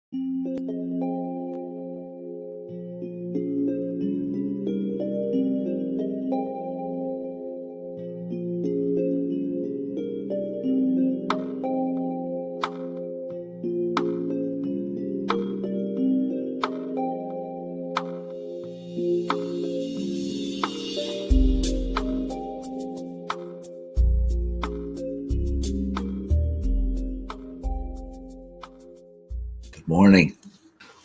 Good morning.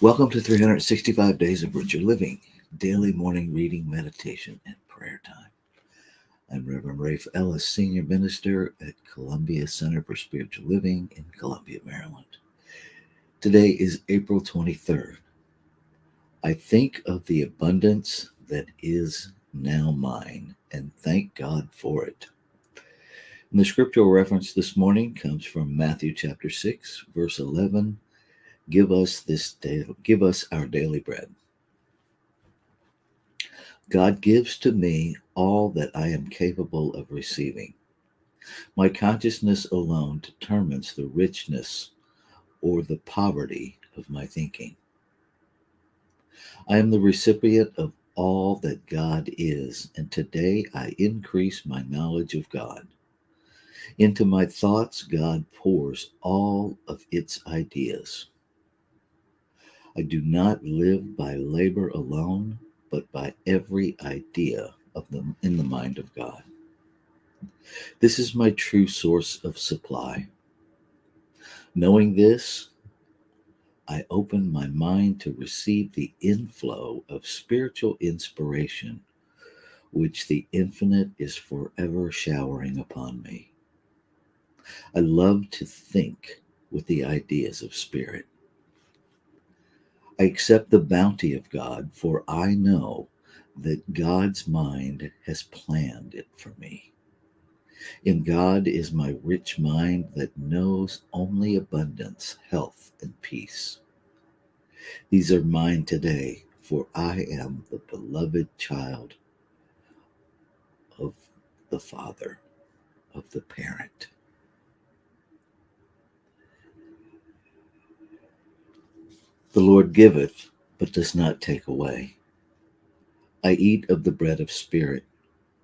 Welcome to 365 Days of Richer Living, daily morning reading, meditation, and prayer time. I'm Reverend Rafe Ellis, Senior Minister at Columbia Center for Spiritual Living in Columbia, Maryland. Today is April 23rd. I think of the abundance that is now mine and thank God for it. And the scriptural reference this morning comes from Matthew chapter 6, verse 11. Give us our daily bread. God gives to me all that I am capable of receiving. My consciousness alone determines the richness or the poverty of my thinking. I am the recipient of all that God is, and today I increase my knowledge of God. Into my thoughts, God pours all of its ideas. I do not live by labor alone, but by every idea of them in the mind of God. This is my true source of supply. Knowing this, I open my mind to receive the inflow of spiritual inspiration, which the infinite is forever showering upon me. I love to think with the ideas of spirit. I accept the bounty of God, for I know that God's mind has planned it for me. In God is my rich mind that knows only abundance, health, and peace. These are mine today, for I am the beloved child of the Father, of the parent. The Lord giveth, but does not take away. I eat of the bread of spirit.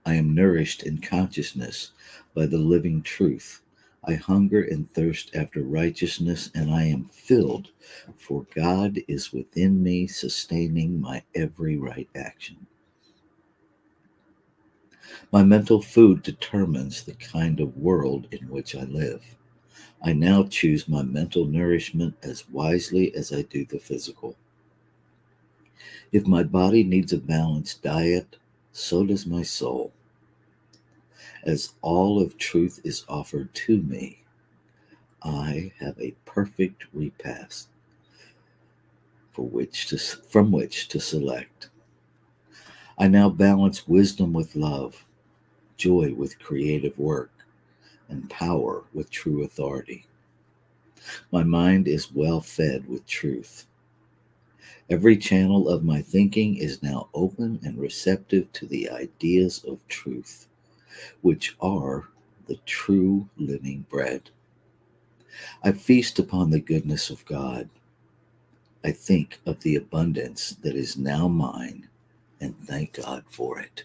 I am nourished in consciousness by the living truth. I hunger and thirst after righteousness, and I am filled, for God is within me, sustaining my every right action. My mental food determines the kind of world in which I live. I now choose my mental nourishment as wisely as I do the physical. If my body needs a balanced diet, so does my soul. As all of truth is offered to me, I have a perfect repast from which to select. I now balance wisdom with love, joy with creative work, and power with true authority. My mind is well fed with truth. Every channel of my thinking is now open and receptive to the ideas of truth, which are the true living bread. I feast upon the goodness of God. I think of the abundance that is now mine and thank God for it.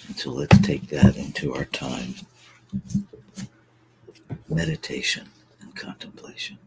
And so let's take that into our time of meditation and contemplation.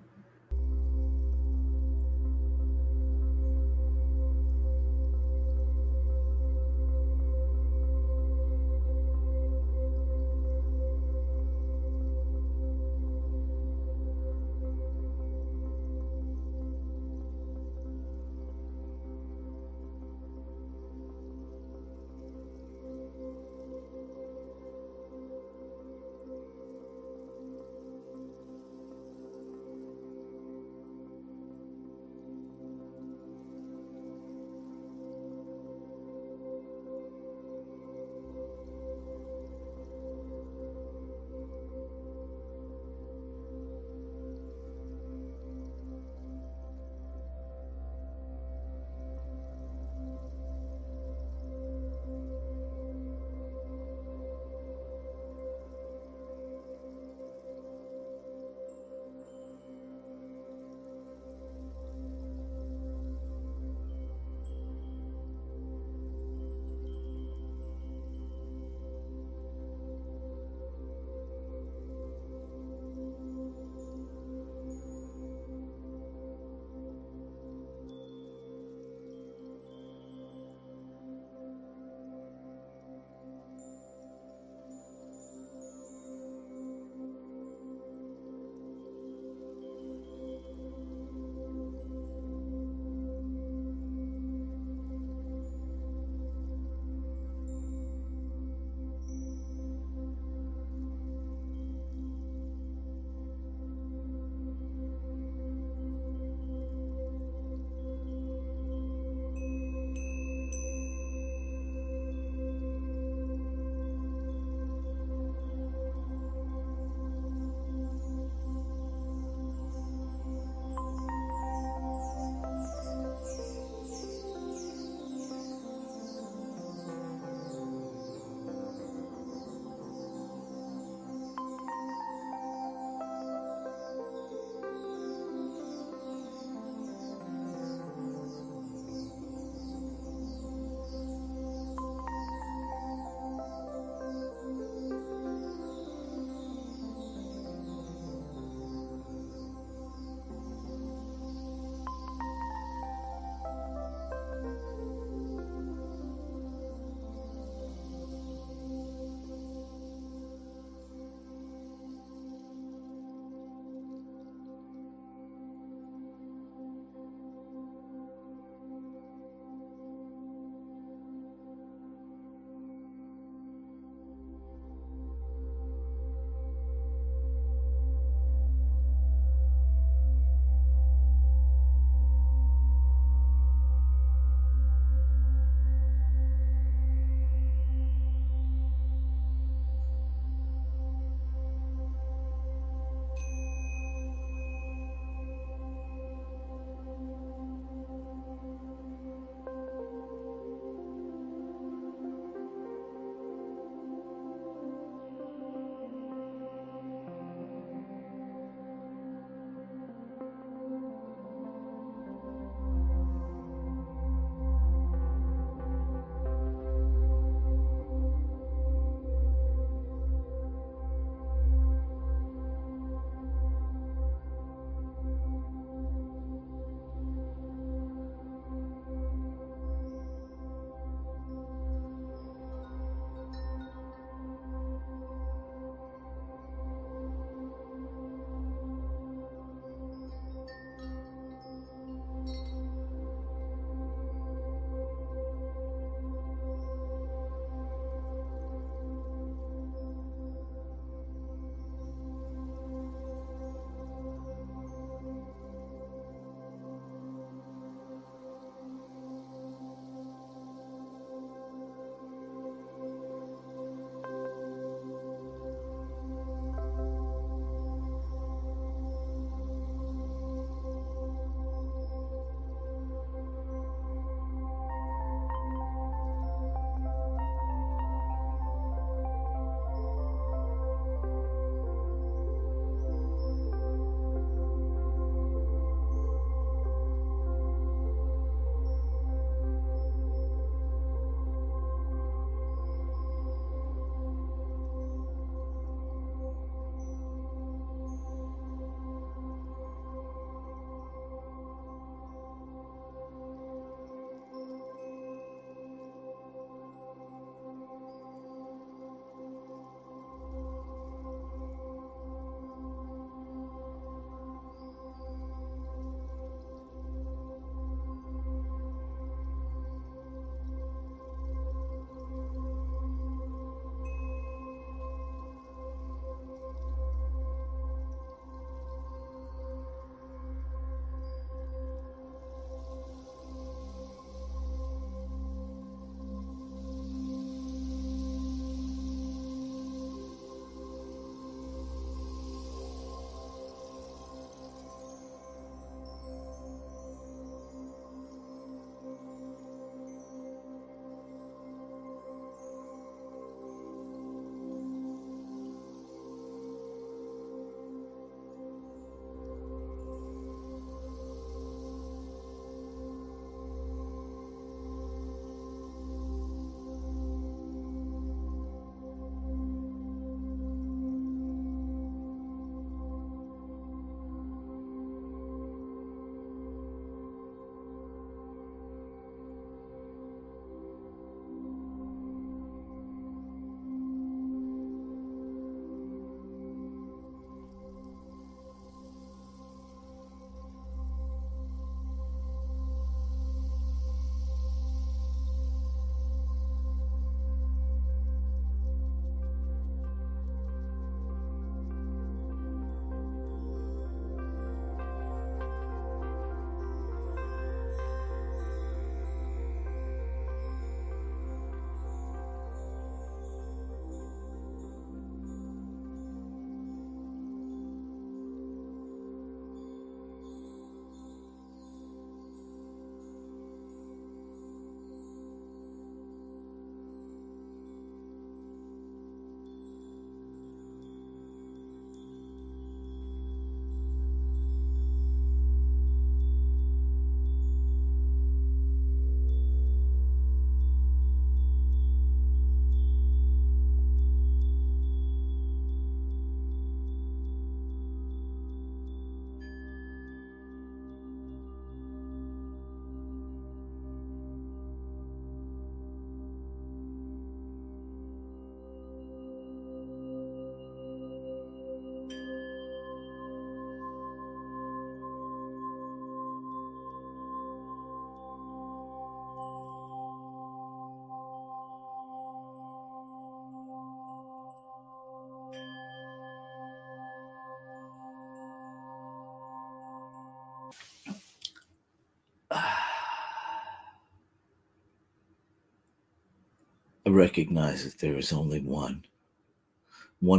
recognize that there is only one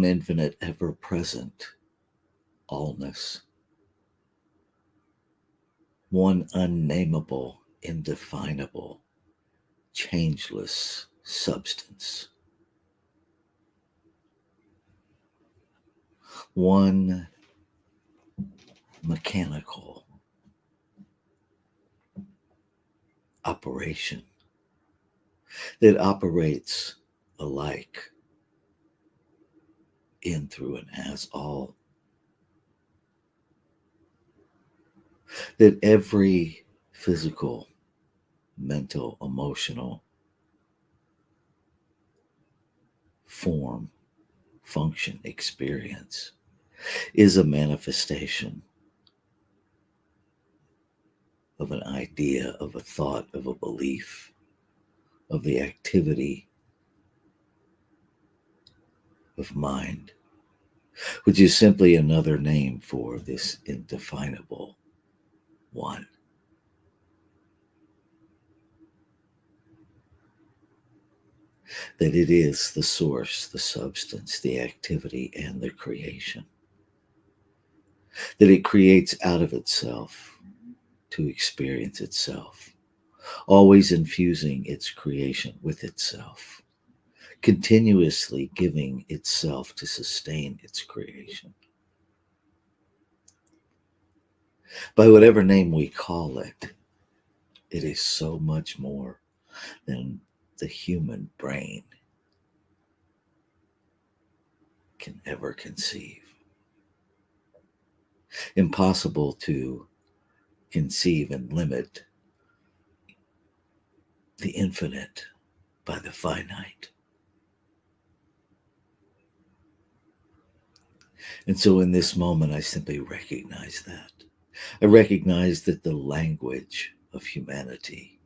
infinite, ever present allness, one unnameable, indefinable, changeless substance, one mechanical operation that operates alike in, through, and as all. That every physical, mental, emotional form, function, experience is a manifestation of an idea, of a thought, of a belief, of the activity of mind, which is simply another name for this indefinable one. That it is the source, the substance, the activity, and the creation. That it creates out of itself to experience itself, always infusing its creation with itself, continuously giving itself to sustain its creation. By whatever name we call it, it is so much more than the human brain can ever conceive. Impossible to conceive and limit the infinite by the finite. And so in this moment, I simply recognize that. I recognize that the language of humanity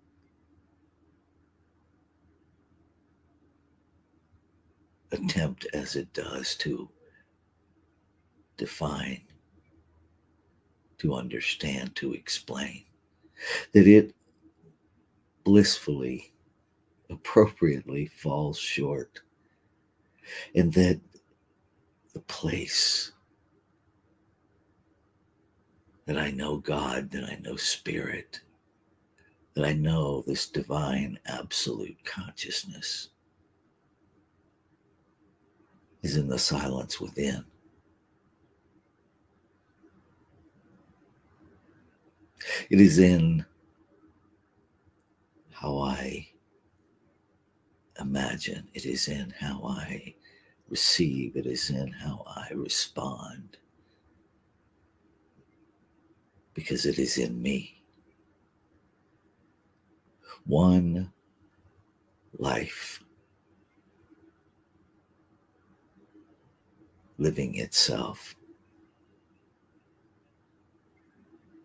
attempt as it does to define, to understand, to explain, that it blissfully, appropriately falls short, and that the place that I know God, that I know Spirit, that I know this divine absolute consciousness is in the silence within. It is in how I imagine. It is in how I receive. It is in how I respond. Because it is in me. One life living itself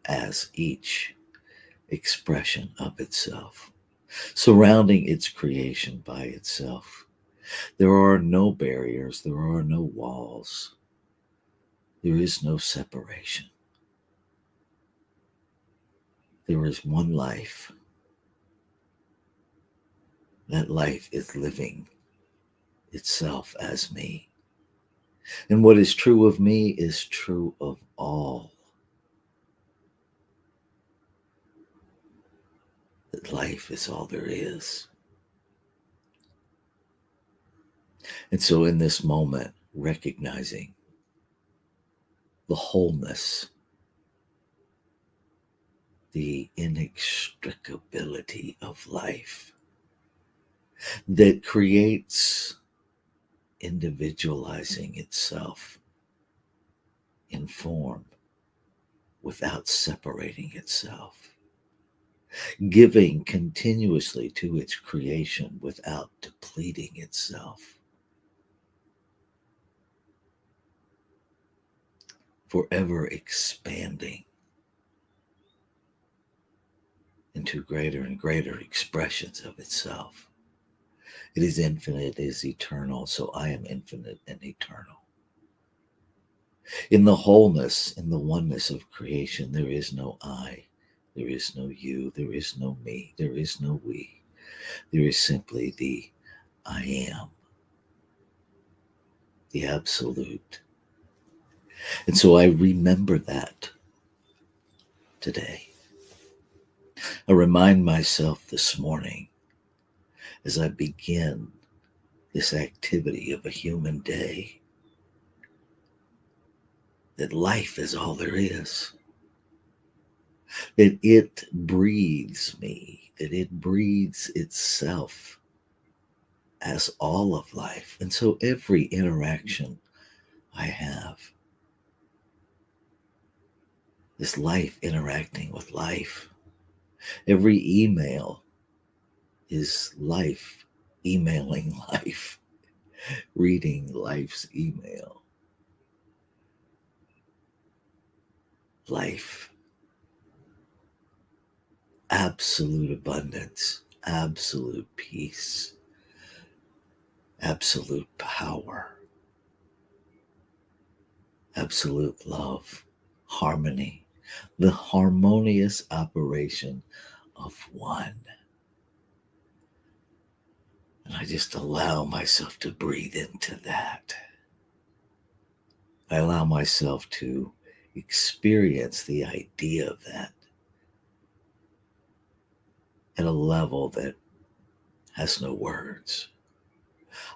as each expression of itself, surrounding its creation by itself. There are no barriers, there are no walls, there is no separation. There is one life. That life is living itself as me. And what is true of me is true of all. That life is all there is. And so in this moment, recognizing the wholeness, the inextricability of life that creates individualizing itself in form without separating itself, giving continuously to its creation without depleting itself, forever expanding into greater and greater expressions of itself. It is infinite, it is eternal, so I am infinite and eternal. In the wholeness, in the oneness of creation, there is no I, there is no you, there is no me, there is no we. There is simply the I am, the absolute. And so I remember that today. I remind myself this morning as I begin this activity of a human day that life is all there is, that it breathes me, that it breathes itself as all of life. And so every interaction I have is life interacting with life. Every email is life emailing life, reading life's email. Life, absolute abundance, absolute peace, absolute power, absolute love, harmony, the harmonious operation of one. And I just allow myself to breathe into that. I allow myself to experience the idea of that at a level that has no words.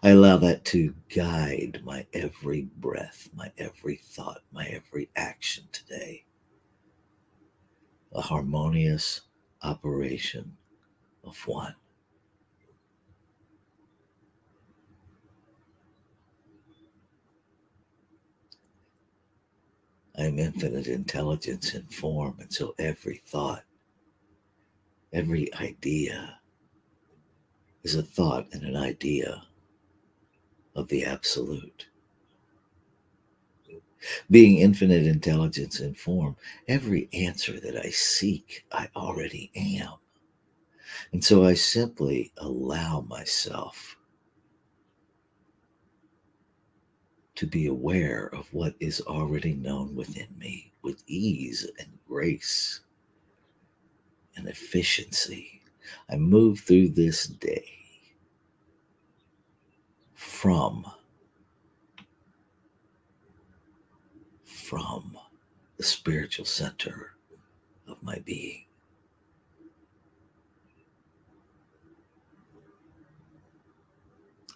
I allow that to guide my every breath, my every thought, my every action today. A harmonious operation of one. I am infinite intelligence in form, and so every thought, every idea is a thought and an idea of the absolute. Being infinite intelligence in form, every answer that I seek, I already am. And so I simply allow myself to be aware of what is already known within me with ease and grace and efficiency. I move through this day from the spiritual center of my being.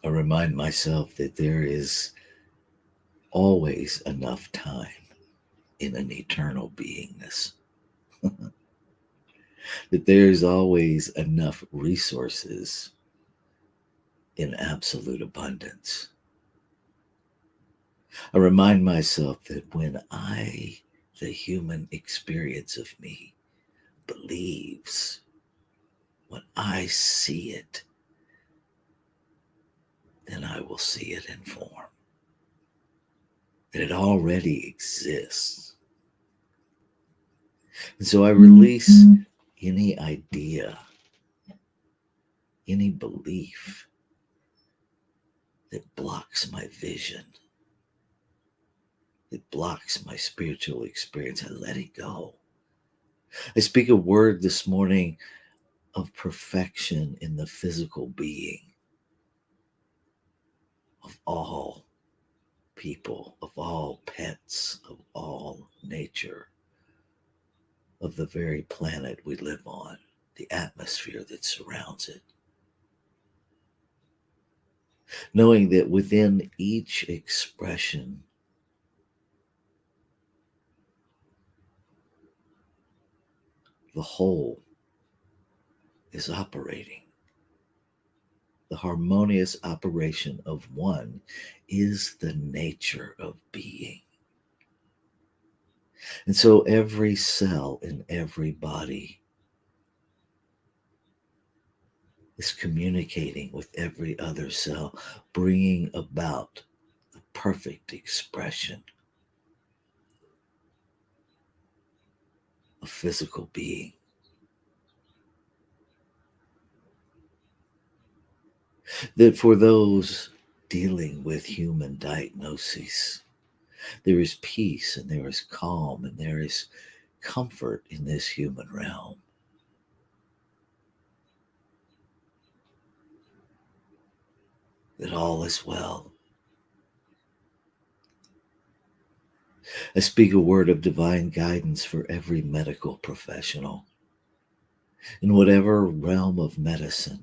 I remind myself that there is always enough time in an eternal beingness, that there's always enough resources in absolute abundance. I remind myself that when the human experience of me, believes, when I see it, then I will see it in form. That it already exists. And so I release any idea, any belief that blocks my vision, that blocks my spiritual experience. I let it go. I speak a word this morning of perfection in the physical being of all people, of all pets, of all nature, of the very planet we live on, the atmosphere that surrounds it. Knowing that within each expression, the whole is operating. The harmonious operation of one is the nature of being. And so every cell in every body is communicating with every other cell, bringing about the perfect expression of physical being. That for those dealing with human diagnoses, there is peace and there is calm and there is comfort in this human realm. that all is well. I speak a word of divine guidance for every medical professional in whatever realm of medicine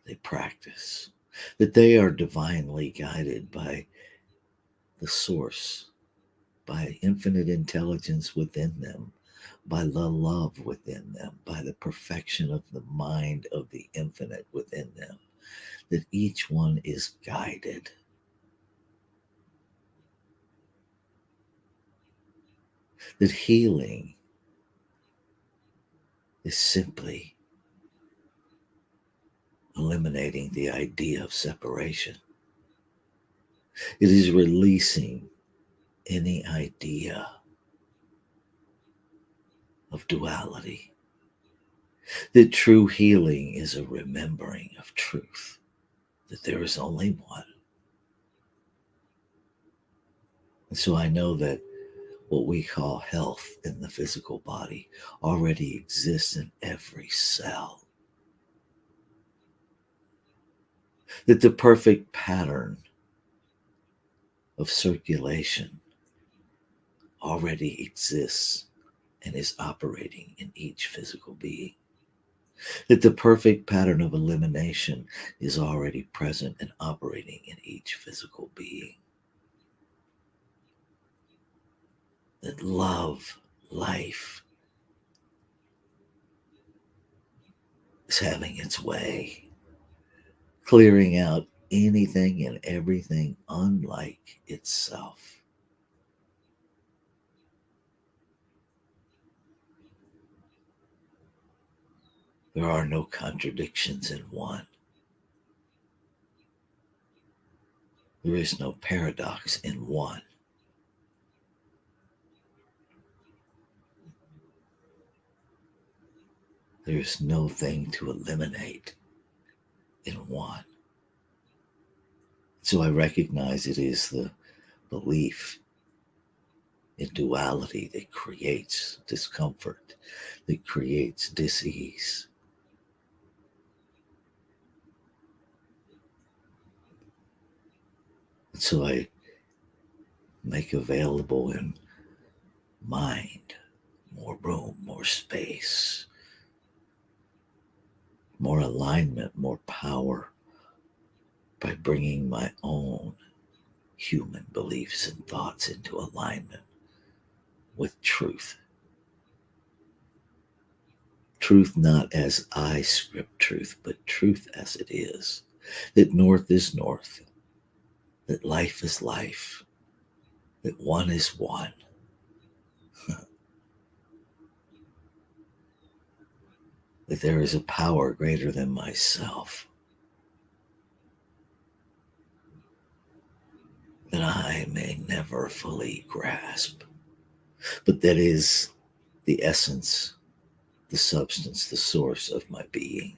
they practice, that they are divinely guided by the source, by infinite intelligence within them, by the love within them, by the perfection of the mind of the infinite within them, that each one is guided. That healing is simply eliminating the idea of separation. It is releasing any idea of duality. That true healing is a remembering of truth, that there is only one. And so I know that what we call health in the physical body already exists in every cell. That the perfect pattern of circulation already exists and is operating in each physical being. That the perfect pattern of elimination is already present and operating in each physical being. That love, life, is having its way, clearing out anything and everything unlike itself. There are no contradictions in one. There is no paradox in one. There is no thing to eliminate in one. So I recognize it is the belief in duality that creates discomfort, that creates dis-ease. And so I make available in mind more room, more space, more alignment, more power by bringing my own human beliefs and thoughts into alignment with truth. Truth not as I script truth, but truth as it is. That north is north, that life is life, that one is one. That there is a power greater than myself, that I may never fully grasp, but that is the essence, the substance, the source of my being.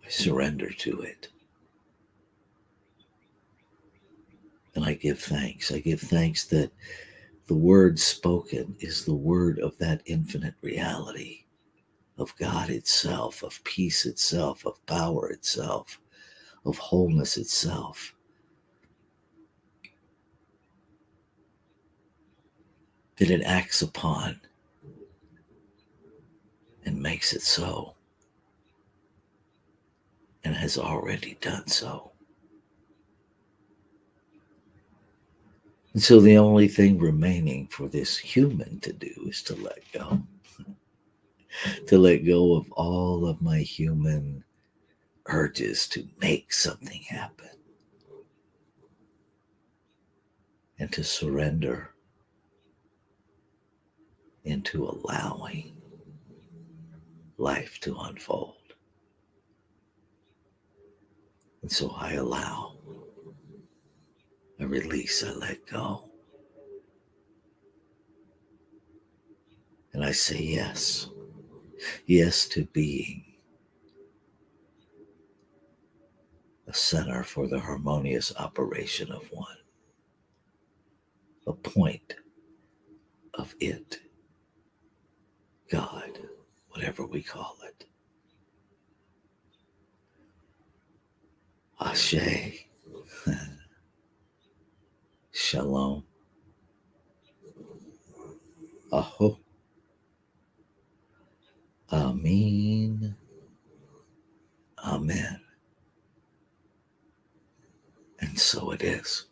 I surrender to it. And I give thanks. I give thanks that the word spoken is the word of that infinite reality, of God itself, of peace itself, of power itself, of wholeness itself. That it acts upon and makes it so, and has already done so. And so the only thing remaining for this human to do is to let go. To let go of all of my human urges to make something happen. And to surrender into allowing life to unfold. And so I allow, I release, I let go. And I say yes. Yes to being a center for the harmonious operation of one. A point of it, God, whatever we call it. Ashe. Shalom. Aho. Amen. Amen. And so it is.